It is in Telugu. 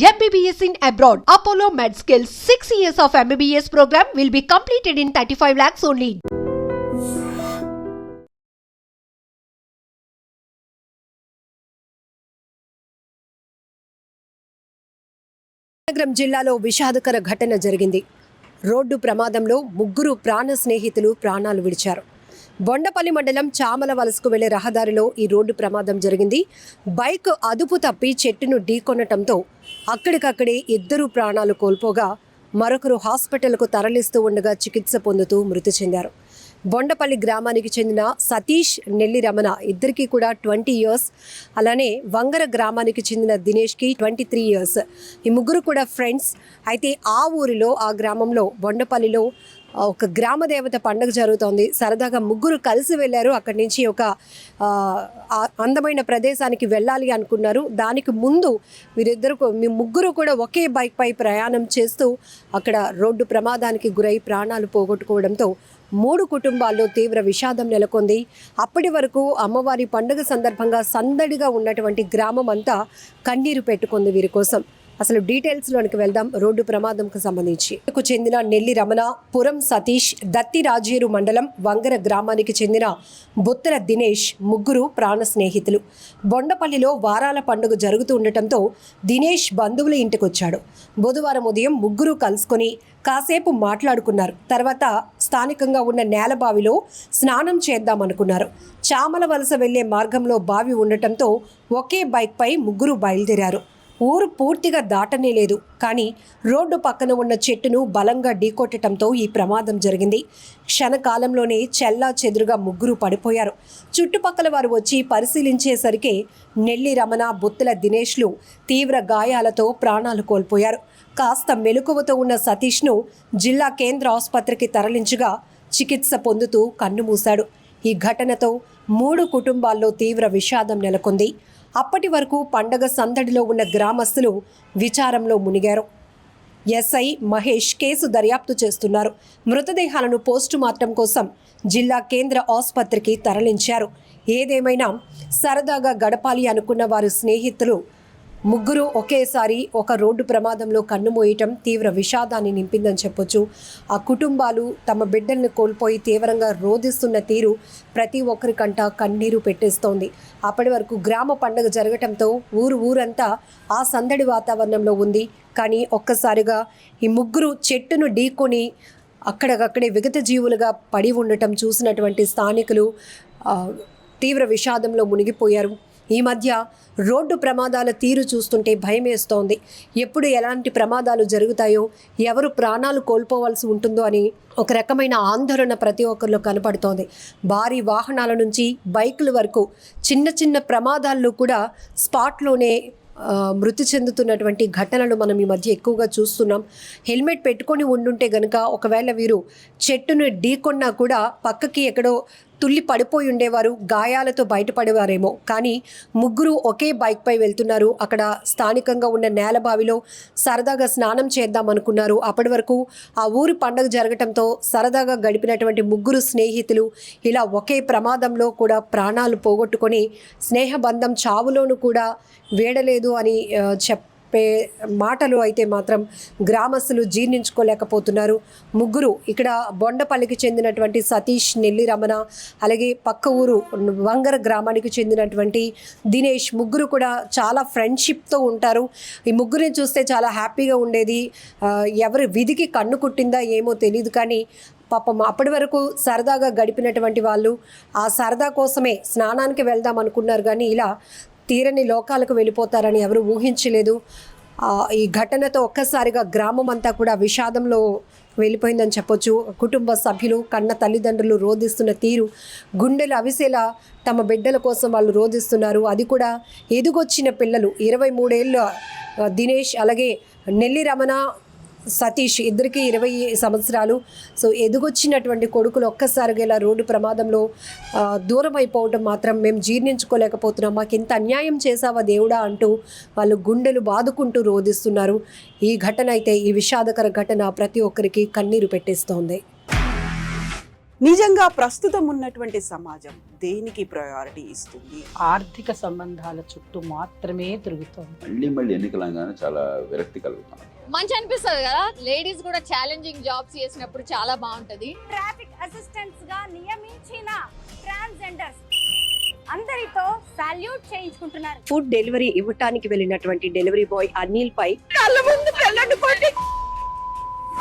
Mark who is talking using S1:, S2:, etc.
S1: MBBS in abroad. Apollo MedSkills 6 years of MBBS program will be completed in 35 lakhs only.
S2: నగరం జిల్లాలో విషాదకర ఘటన జరిగింది. రోడ్డు ప్రమాదంలో ముగ్గురు ప్రాణ స్నేహితులు ప్రాణాలు విడిచారు. బొండపల్లి మండలం చామల వలసకు వెళ్లే రహదారిలో ఈ రోడ్డు ప్రమాదం జరిగింది. బైక్ అదుపు తప్పి చెట్టును ఢీకొనటంతో అక్కడికక్కడే ఇద్దరు ప్రాణాలు కోల్పోగా మరొకరు హాస్పిటల్కు తరలిస్తూ ఉండగా చికిత్స పొందుతూ మృతి చెందారు. బొండపల్లి గ్రామానికి చెందిన సతీష్, నెల్లి రమణ ఇద్దరికీ కూడా 20 years, అలానే వంగర గ్రామానికి చెందిన దినేష్కి 23 years. ఈ ముగ్గురు కూడా ఫ్రెండ్స్. అయితే ఆ ఊరిలో, ఆ గ్రామంలో బొండపల్లిలో ఒక గ్రామ దేవత పండుగ జరుగుతోంది. సరదాగా ముగ్గురు కలిసి వెళ్ళారు. అక్కడి నుంచి ఒక అందమైన ప్రదేశానికి వెళ్ళాలి అనుకున్నారు. దానికి ముందు మీ ముగ్గురు కూడా ఒకే బైక్ పై ప్రయాణం చేస్తూ అక్కడ రోడ్డు ప్రమాదానికి గురై ప్రాణాలు పోగొట్టుకోవడంతో 3 కుటుంబాల్లో తీవ్ర విషాదం నెలకొంది. అప్పటి వరకు అమ్మవారి పండుగ సందర్భంగా సందడిగా ఉన్నటువంటి గ్రామం అంతా కన్నీరు పెట్టుకుంది వీరి కోసం. అసలు డీటెయిల్స్లోనికి వెళ్దాం. రోడ్డు ప్రమాదంకు సంబంధించి చెందిన నెల్లి రమణ, పురం సతీష్, దత్తి రాజేరు మండలం వంగర గ్రామానికి చెందిన బొత్తల దినేష్ ముగ్గురు ప్రాణ స్నేహితులు. బొండపల్లిలో వారాల పండుగ జరుగుతూ ఉండటంతో దినేష్ బంధువుల ఇంటికొచ్చాడు. బుధవారం ఉదయం ముగ్గురు కలుసుకొని కాసేపు మాట్లాడుకున్నారు. తర్వాత స్థానికంగా ఉన్న నేలబావిలో స్నానం చేద్దామనుకున్నారు. చామల వలస వెళ్లే మార్గంలో బావి ఉండటంతో ఒకే బైక్ పై ముగ్గురు బయలుదేరారు. ఊరు పూర్తిగా దాటనే లేదు, కానీ రోడ్డు పక్కన ఉన్న చెట్టును బలంగా ఢీకొట్టడంతో ఈ ప్రమాదం జరిగింది. క్షణకాలంలోనే చెల్లా చెదురుగా ముగ్గురు పడిపోయారు. చుట్టుపక్కల వారు వచ్చి పరిశీలించేసరికి నెల్లి రమణ, బొత్తుల దినేష్లు తీవ్ర గాయాలతో ప్రాణాలు కోల్పోయారు. కాస్త మెలకువతో ఉన్న సతీష్ను జిల్లా కేంద్ర ఆసుపత్రికి తరలించగా చికిత్స పొందుతూ కన్నుమూశాడు. ఈ ఘటనతో 3 కుటుంబాల్లో తీవ్ర విషాదం నెలకొంది. అప్పటి వరకు పండగ సందడిలో ఉన్న గ్రామస్తులు విచారంలో మునిగారు. ఎస్ఐ మహేష్ కేసు దర్యాప్తు చేస్తున్నారు. మృతదేహాలను పోస్టుమార్టం కోసం జిల్లా కేంద్ర ఆసుపత్రికి తరలించారు. ఏదేమైనా సరదాగా గడపాలి అనుకున్న వారు స్నేహితులు ముగ్గురు ఒకేసారి ఒక రోడ్డు ప్రమాదంలో కన్నుమూయటం తీవ్ర విషాదాన్ని నింపిందని చెప్పొచ్చు. ఆ కుటుంబాలు తమ బిడ్డల్ని కోల్పోయి తీవ్రంగా రోధిస్తున్న తీరు ప్రతి ఒక్కరికంట కన్నీరు పెట్టేస్తోంది. అప్పటి వరకు గ్రామ పండుగ జరగటంతో ఊరంతా ఆ సందడి వాతావరణంలో ఉంది. కానీ ఒక్కసారిగా ఈ ముగ్గురు చెట్టును ఢీకొని అక్కడికక్కడే విగత జీవులుగా పడి ఉండటం చూసినటువంటి స్థానికులు తీవ్ర విషాదంలో మునిగిపోయారు. ఈ మధ్య రోడ్డు ప్రమాదాల తీరు చూస్తుంటే భయమేస్తోంది. ఎప్పుడు ఎలాంటి ప్రమాదాలు జరుగుతాయో, ఎవరు ప్రాణాలు కోల్పోవాల్సి ఉంటుందో అని ఒక రకమైన ఆందోళన ప్రతి ఒక్కరిలో కనపడుతోంది. భారీ వాహనాల నుంచి బైకుల వరకు చిన్న చిన్న ప్రమాదాల్లో కూడా స్పాట్లోనే మృతి చెందుతున్నటువంటి ఘటనలు మనం ఈ మధ్య ఎక్కువగా చూస్తున్నాం. హెల్మెట్ పెట్టుకొని ఉండుంటే గనుక ఒకవేళ వీరు చెట్టును ఢీకొన్నా కూడా పక్కకి ఎక్కడో తుల్లి పడిపోయి ఉండేవారు, గాయాలతో బయటపడేవారేమో. కానీ ముగ్గురు ఒకే బైక్ పై వెళ్తున్నారు. అక్కడ స్థానికంగా ఉన్న నేలబావిలో సరదాగా స్నానం చేద్దాం అనుకున్నారు. అప్పటి వరకు ఆ ఊరి పండుగ జరగటంతో సరదాగా గడిపినటువంటి ముగ్గురు స్నేహితులు ఇలా ఒకే ప్రమాదంలో కూడా ప్రాణాలు పోగొట్టుకొని స్నేహబంధం చావులోనూ కూడా వేడలేదు అని చెప్పే మాటలు అయితే మాత్రం గ్రామస్తులు జీర్ణించుకోలేకపోతున్నారు. ముగ్గురు ఇక్కడ బొండపల్లికి చెందినటువంటి సతీష్, నెల్లి రమణ, అలాగే పక్క ఊరు వంగర గ్రామానికి చెందినటువంటి దినేష్ ముగ్గురు కూడా చాలా ఫ్రెండ్షిప్తో ఉంటారు. ఈ ముగ్గురిని చూస్తే చాలా హ్యాపీగా ఉండేది. ఎవరి విధికి కన్ను కుట్టిందా ఏమో తెలియదు, కానీ పాపం అప్పటి వరకు సరదాగా గడిపినటువంటి వాళ్ళు ఆ సరదా కోసమే స్నానానికి వెళ్దాం అనుకున్నారు. కానీ ఇలా తీరని లోకాలకు వెళ్ళిపోతారని ఎవరు ఊహించలేదు. ఈ ఘటనతో ఒక్కసారిగా గ్రామం అంతా కూడా విషాదంలో వెళ్ళిపోయిందని చెప్పొచ్చు. కుటుంబ సభ్యులు, కన్న తల్లిదండ్రులు రోధిస్తున్న తీరు గుండెలు అవిసేలా తమ బిడ్డల కోసం వాళ్ళు రోధిస్తున్నారు. అది కూడా ఎదుగొచ్చిన పిల్లలు 23 ఏళ్ళ దినేష్, అలాగే నెల్లి రమణ, సతీష్ ఇద్దరికి 20 సంవత్సరాలు. సో ఎదుగొచ్చినటువంటి కొడుకులు ఒక్కసారిగా ఇలా రోడ్డు ప్రమాదంలో దూరం అయిపోవడం మాత్రం మేము జీర్ణించుకోలేకపోతున్నాం. మాకు ఇంత అన్యాయం చేసావా దేవుడా అంటూ వాళ్ళు గుండెలు బాదుకుంటూ రోధిస్తున్నారు. ఈ ఘటన అయితే, ఈ విషాదకర ఘటన ప్రతి ఒక్కరికి కన్నీరు పెట్టేస్తోంది.
S3: నిజంగా ప్రస్తుతం ఉన్నటువంటి సమాజం దేనికి ప్రయారిటీ ఇస్తుంది?
S4: ఆర్థిక సంబంధాల చుట్టూ మాత్రమే తిరుగుతోంది.
S5: మళ్ళీ ఎన్నికలంగానే చాలా విరక్తి కలుగుతాం.
S6: మంచి అనిపిస్తుంది కదా, లేడీస్ కూడా ఛాలెంజింగ్ జాబ్స్ చేసినప్పుడు చాలా బాగుంటది.
S7: ట్రాఫిక్ అసిస్టెంట్స్ గా నియమించిన ట్రాన్స్జెండర్స్ అందరితో సాల్యూట్ చేయించుకుంటున్నారు.
S2: ఫుడ్ డెలివరీ ఇవ్వటానికి వెళ్ళినటువంటి డెలివరీ బాయ్ అనిల్ పై కళ్ళ ముందు